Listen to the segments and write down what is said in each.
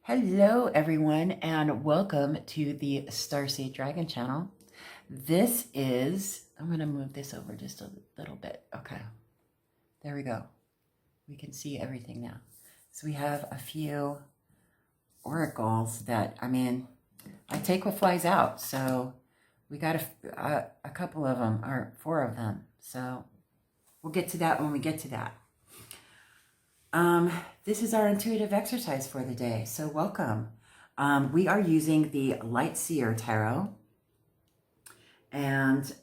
Hello, everyone, and welcome to the Starseed Dragon channel. This is, I'm going to move this over just a little bit. Okay, there we go. We can see everything now. So we have a few oracles that, I take what flies out. So we got a couple of them, or four of them. So we'll get to that when we get to that. This is our intuitive exercise for the day, so welcome. We are using the Light Seer Tarot, and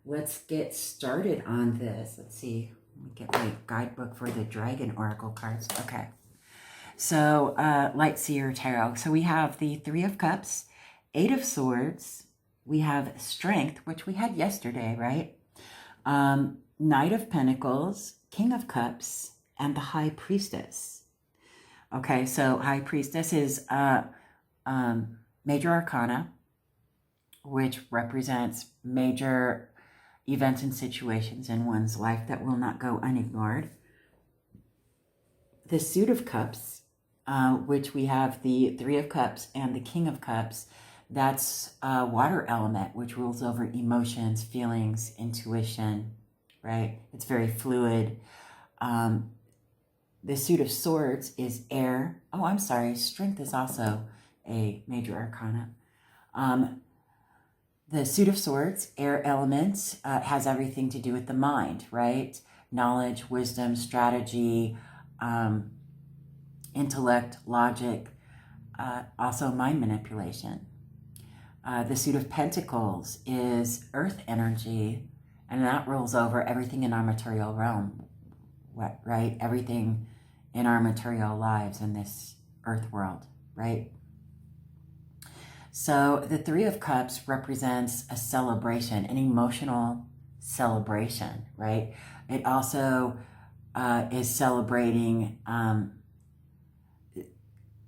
let's get started on this. Let's see, let me get my guidebook for the Dragon Oracle cards. Okay, so Light Seer Tarot. So we have the Three of Cups, Eight of Swords, we have Strength, which we had yesterday, right? Knight of Pentacles, King of Cups, and the High Priestess. Okay, so High Priestess is Major Arcana, which represents major events and situations in one's life that will not go unignored. The Suit of Cups, which we have the Three of Cups and the King of Cups, that's water element, which rules over emotions, feelings, intuition, right? It's very fluid. The Suit of Swords is air. Oh, I'm sorry. Strength is also a major arcana. The Suit of Swords, air element, has everything to do with the mind, right? Knowledge, wisdom, strategy, intellect, logic, also mind manipulation. The Suit of Pentacles is earth energy, and that rolls over everything in our material realm, right? Everything in our material lives in this earth world, right? So the Three of Cups represents a celebration, an emotional celebration, right? It also is celebrating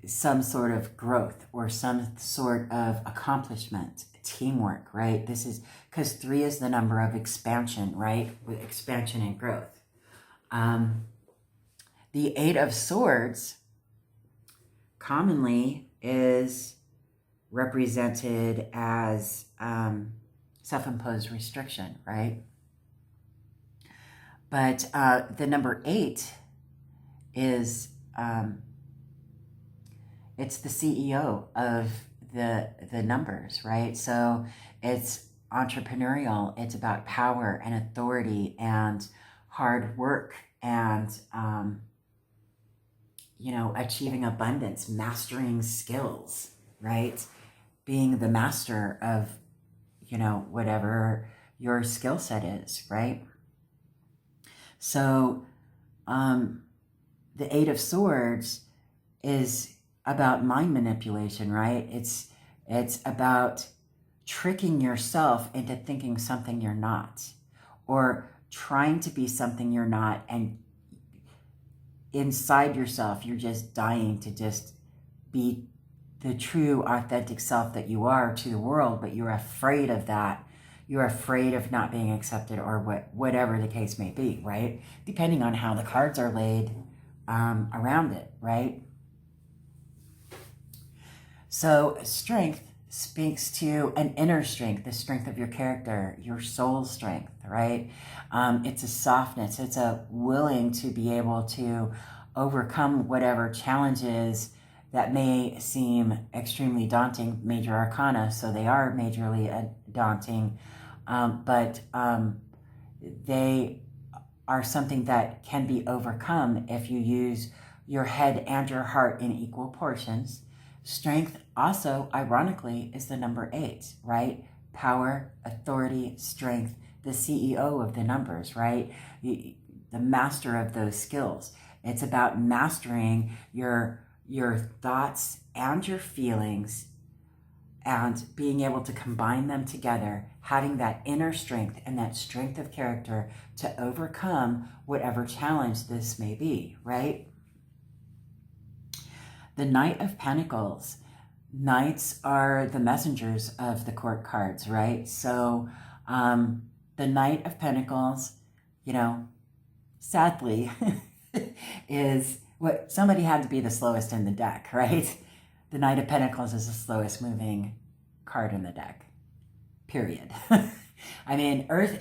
some sort of growth or some sort of accomplishment, teamwork, right? This is because 3 is the number of expansion, right? With expansion and growth. The Eight of Swords commonly is represented as self-imposed restriction, right? But the number 8 is it's the CEO of the numbers, right? So it's entrepreneurial. It's about power and authority and hard work and achieving abundance, mastering skills, right? Being the master of whatever your skill set is, right? So the Eight of Swords is about mind manipulation, right? It's about tricking yourself into thinking something you're not, or trying to be something you're not, and inside yourself you're just dying to just be the true authentic self that you are to the world, but you're afraid of that. You're afraid of not being accepted, or whatever the case may be, right? Depending on how the cards are laid around it, right? So strength speaks to an inner strength, the strength of your character, your soul strength, right? It's a softness. It's a willing to be able to overcome whatever challenges that may seem extremely daunting, major arcana, so they are majorly daunting, but they are something that can be overcome if you use your head and your heart in equal portions. Strength also, ironically, is the number 8, right? Power, authority, strength, the CEO of the numbers, right? The master of those skills. It's about mastering your thoughts and your feelings and being able to combine them together, having that inner strength and that strength of character to overcome whatever challenge this may be, right? The Knight of Pentacles. Knights are the messengers of the court cards, right? So the Knight of Pentacles, sadly, is somebody had to be the slowest in the deck, right? The Knight of Pentacles is the slowest moving card in the deck, period. I mean, Earth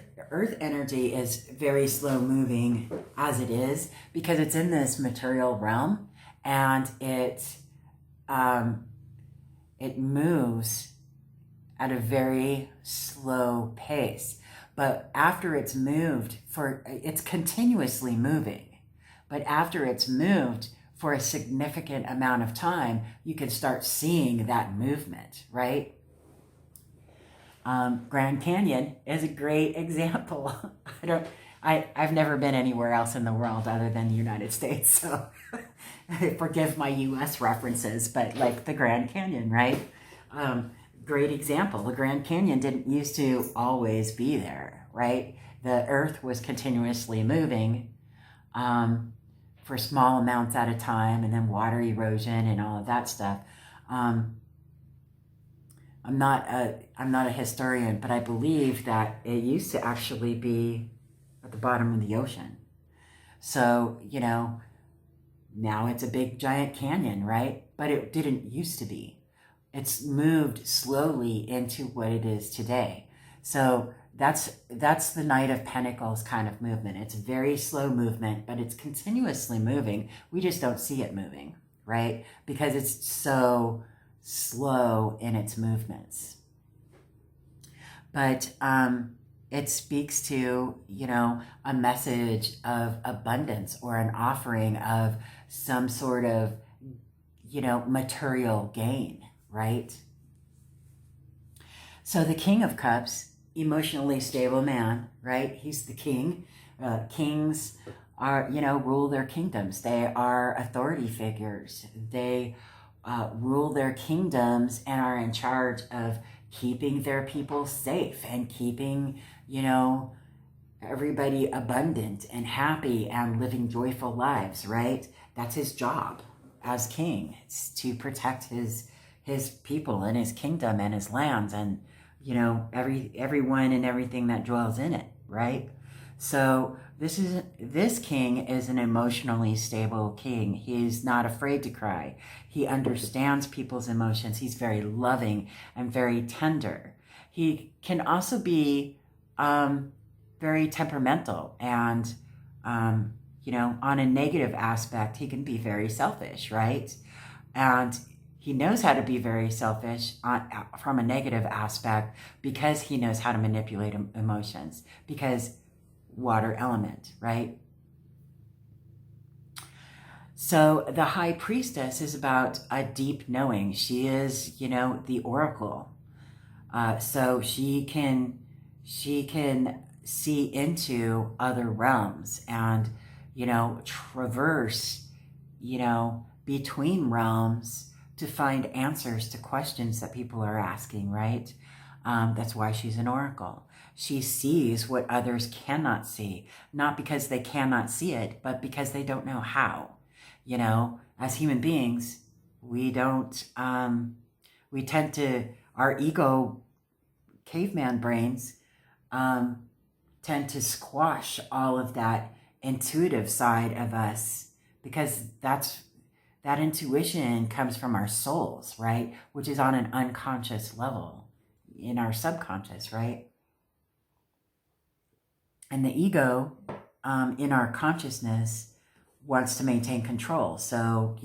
energy is very slow moving as it is because it's in this material realm, and it moves at a very slow pace. But after it's moved it's continuously moving. But after it's moved for a significant amount of time, you can start seeing that movement, right? Grand Canyon is a great example. I've never been anywhere else in the world other than the United States, so forgive my US references, but like the Grand Canyon, right? Great example. The Grand Canyon didn't used to always be there, right? The earth was continuously moving for small amounts at a time, and then water erosion and all of that stuff. I'm not a historian, but I believe that it used to actually be at the bottom of the ocean. So, now it's a big giant canyon, right? But it didn't used to be. It's moved slowly into what it is today. So that's the Knight of Pentacles kind of movement. It's very slow movement, but it's continuously moving. We just don't see it moving, right? Because it's so slow in its movements. But it speaks to, a message of abundance or an offering of some sort of, material gain, right? So the King of Cups, emotionally stable man, right? He's the king. Kings are, rule their kingdoms. They are authority figures. They rule their kingdoms and are in charge of keeping their people safe and keeping, everybody abundant and happy and living joyful lives, right? That's his job as king. It's to protect his people and his kingdom and his lands and, everyone and everything that dwells in it, right? So this king is an emotionally stable king. He's not afraid to cry. He understands people's emotions. He's very loving and very tender. He can also be very temperamental and, on a negative aspect, he can be very selfish, right? And he knows how to be very selfish from a negative aspect because he knows how to manipulate emotions, because water element, right? So the High Priestess is about a deep knowing. She is, the oracle. So she can see into other realms and, traverse, between realms to find answers to questions that people are asking, right? That's why she's an oracle. She sees what others cannot see, not because they cannot see it, but because they don't know how. As human beings, we don't, we tend to, our ego caveman brains tend to squash all of that intuitive side of us because that intuition comes from our souls, right? Which is on an unconscious level in our subconscious, right? And the ego in our consciousness wants to maintain control. So,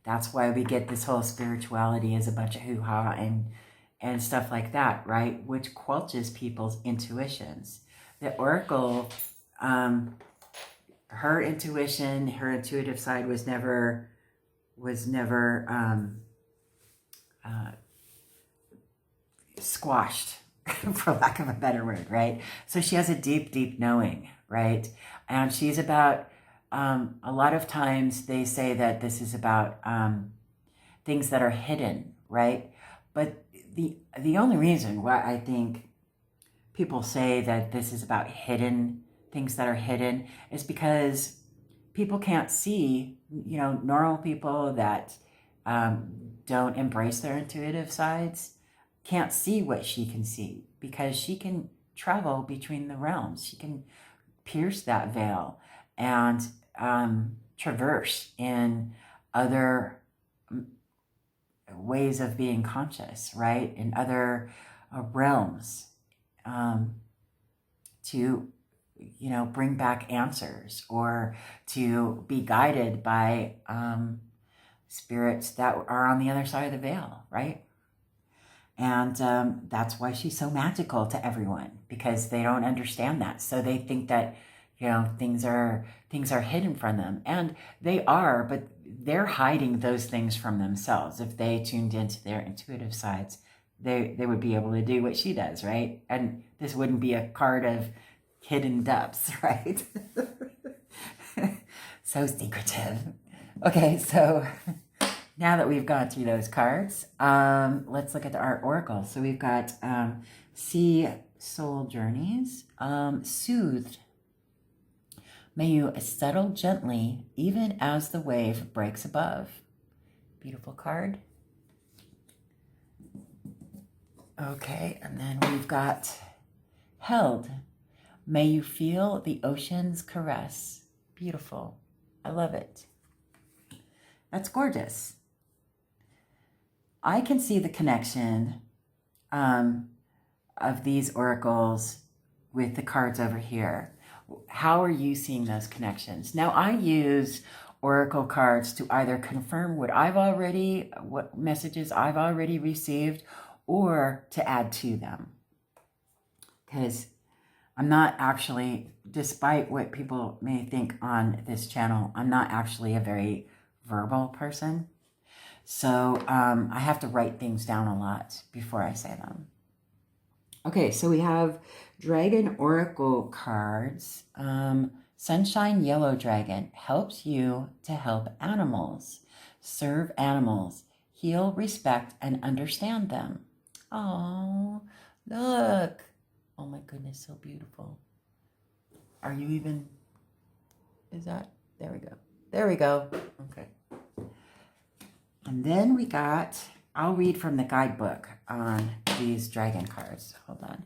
that's why we get this whole spirituality as a bunch of hoo-ha and stuff like that, right? Which quelches people's intuitions. The oracle, her intuition, her intuitive side was never squashed, for lack of a better word, right? So she has a deep, deep knowing, right? And she's about, a lot of times they say that this is about things that are hidden, right? But the only reason why I think people say that this is about things that are hidden is because people can't see, normal people that don't embrace their intuitive sides can't see what she can see because she can travel between the realms. She can pierce that veil and traverse in other ways of being conscious, right? In other realms, to, you know, bring back answers, or to be guided by spirits that are on the other side of the veil, right? And that's why she's so magical to everyone, because they don't understand that. So they think that, you know, things are hidden from them, and they are, but they're hiding those things from themselves. If they tuned into their intuitive sides, they would be able to do what she does, right? And this wouldn't be a card of hidden depths, right? So secretive. Okay, so now that we've gone through those cards, let's look at our oracle. So we've got Sea Soul Journeys, Soothed. May you settle gently even as the wave breaks above. Beautiful card. Okay, and then we've got Held. May you feel the ocean's caress. Beautiful. I love it. That's gorgeous. I can see the connection of these oracles with the cards over here. How are you seeing those connections? Now, I use oracle cards to either confirm what messages I've already received, or to add to them. Because I'm not actually, despite what people may think on this channel, I'm not actually a very verbal person. So I have to write things down a lot before I say them. Okay, so we have Dragon Oracle cards. Sunshine Yellow Dragon helps you to help animals, serve animals, heal, respect, and understand them. Oh, look. Oh my goodness, so beautiful. Are you even, is that, there we go. There we go. Okay. And then we got, I'll read from the guidebook on these dragon cards. Hold on.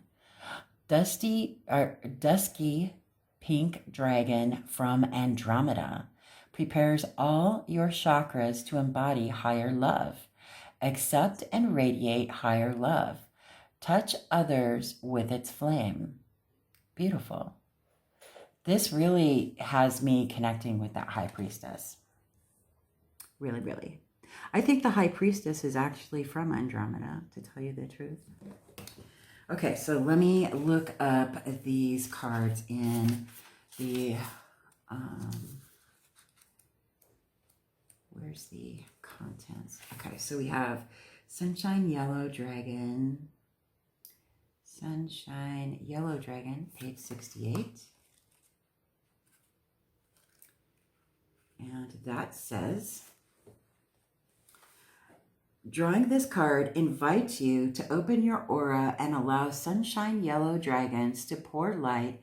Dusky Pink Dragon from Andromeda prepares all your chakras to embody higher love. Accept and radiate higher love. Touch others with its flame. Beautiful. This really has me connecting with that High Priestess. Really, really. I think the High Priestess is actually from Andromeda, to tell you the truth. Okay, so let me look up these cards in the, where's the contents? Okay, so we have Sunshine Yellow Dragon. Sunshine Yellow Dragon, page 68. And that says, drawing this card invites you to open your aura and allow Sunshine Yellow Dragons to pour light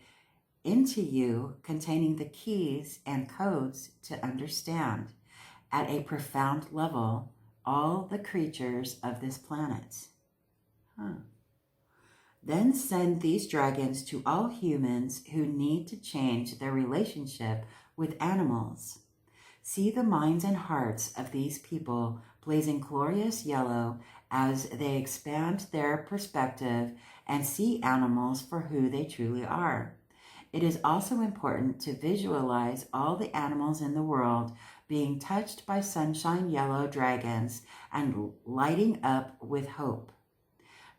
into you, containing the keys and codes to understand, at a profound level, all the creatures of this planet. Then send these dragons to all humans who need to change their relationship with animals. See the minds and hearts of these people blazing glorious yellow as they expand their perspective and see animals for who they truly are. It is also important to visualize all the animals in the world being touched by sunshine yellow dragons and lighting up with hope.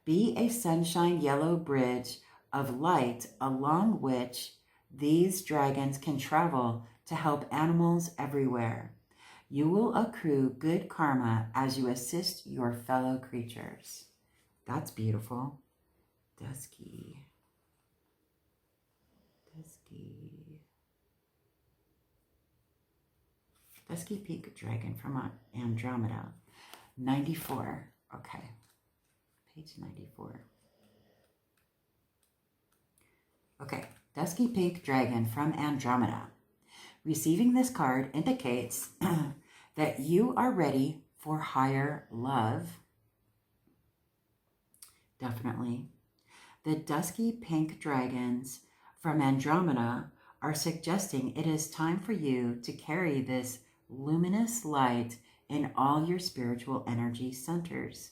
Be a sunshine yellow bridge of light along which these dragons can travel to help animals everywhere. You will accrue good karma as you assist your fellow creatures. That's beautiful. Dusky Pink Dragon from Andromeda. 94. Okay. Page 94. Okay. Dusky Pink Dragon from Andromeda. Receiving this card indicates that you are ready for higher love. Definitely. The Dusky Pink Dragons from Andromeda are suggesting it is time for you to carry this luminous light in all your spiritual energy centers.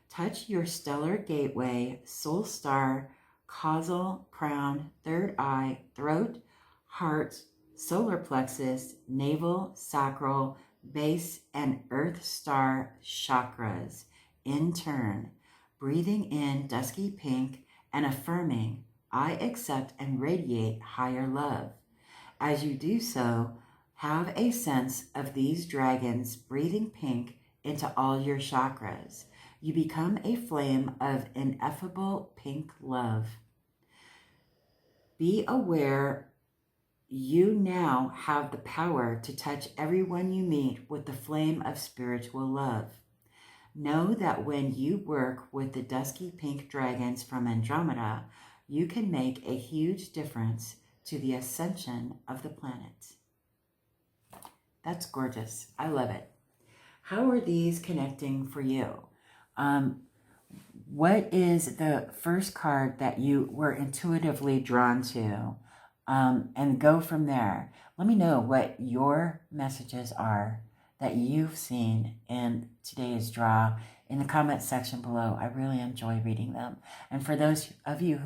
Touch your stellar gateway, soul star, causal, crown, third eye, throat, heart, solar plexus, navel, sacral, base, and earth star chakras in turn, breathing in dusky pink and affirming, I accept and radiate higher love. As you do so, have a sense of these dragons breathing pink into all your chakras. You become a flame of ineffable pink love. Be aware you now have the power to touch everyone you meet with the flame of spiritual love. Know that when you work with the dusky pink dragons from Andromeda, you can make a huge difference to the ascension of the planet. That's gorgeous. I love it. How are these connecting for you? What is the first card that you were intuitively drawn to? And go from there. Let me know what your messages are that you've seen in today's draw in the comment section below. I really enjoy reading them. And for those of you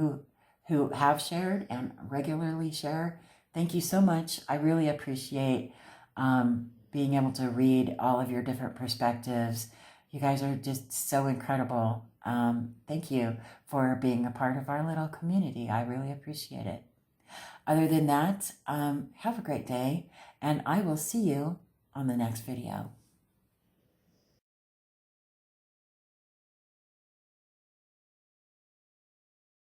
who have shared and regularly share, thank you so much. I really appreciate being able to read all of your different perspectives. You guys are just so incredible. Thank you for being a part of our little community. I really appreciate it. Other than that, have a great day, and I will see you on the next video.